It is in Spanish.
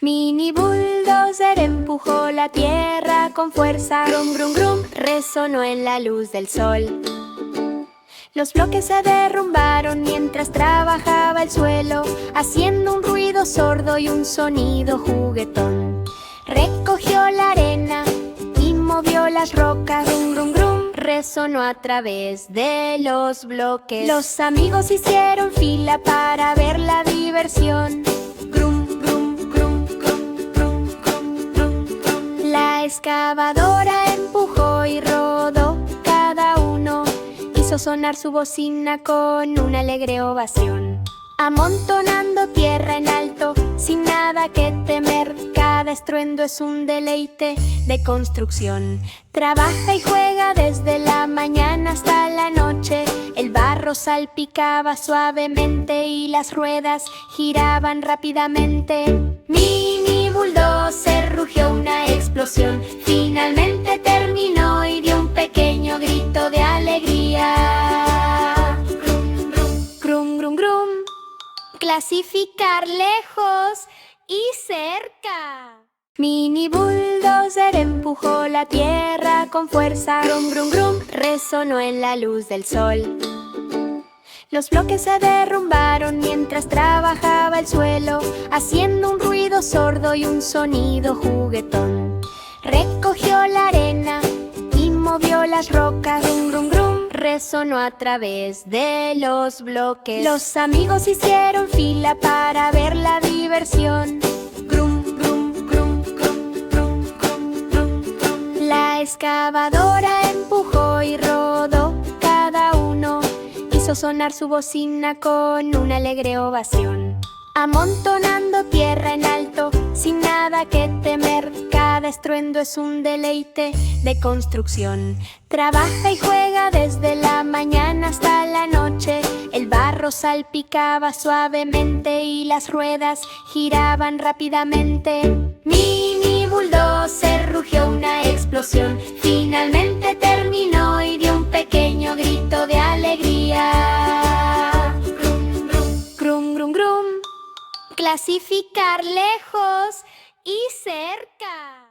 Mini bulldozer empujó la tierra con fuerza. Grum, grum, grum, resonó en la luz del sol. Los bloques se derrumbaron mientras trabajaba el suelo, haciendo un ruido sordo y un sonido juguetón. Recogió la arena y movió las rocas. Grum, grum, grum, resonó a través de los bloques. Los amigos hicieron fila para ver la diversión. Grum, grum, grum, grum, grum, grum, grum, grum. La excavadora empujó y rodó. Cada uno hizo sonar su bocina con una alegre ovación. Amontonando tierra en alto, sin nada que temer. Cada estruendo es un deleite de construcción. Trabaja y juega desde la mañana hasta la noche. El barro salpicaba suavemente y las ruedas giraban rápidamente. Mini bulldozer rugió una explosión. Finalmente terminó y dio un pequeño grito de alegría. Grum, grum, grum, grum, grum. Clasificar lejos y cerca. Mini bulldozer empujó la tierra con fuerza. Grum, grum, grum, resonó en la luz del sol. Los bloques se derrumbaron mientras trabajaba el suelo, haciendo un ruido sordo y un sonido juguetón. Recogió la arena y movió las rocas. Grum, grum, grum, resonó a través de los bloques. Los amigos hicieron fila para ver la diversión. Grum, grum, grum, grum, grum, grum, grum, grum. La excavadora empujó y rodó. Cada uno hizo sonar su bocina con una alegre ovación. Amontonando tierra en alto, sin nada que temer. Cada estruendo es un deleite de construcción. Trabaja y juega desde la mañana hasta la noche. El barro salpicaba suavemente y las ruedas giraban rápidamente. Mini bulldozer rugió una explosión. Finalmente terminó y dio un pequeño grito de alegría. Grum, grum, grum, grum, grum. Clasificar lejos y cerca.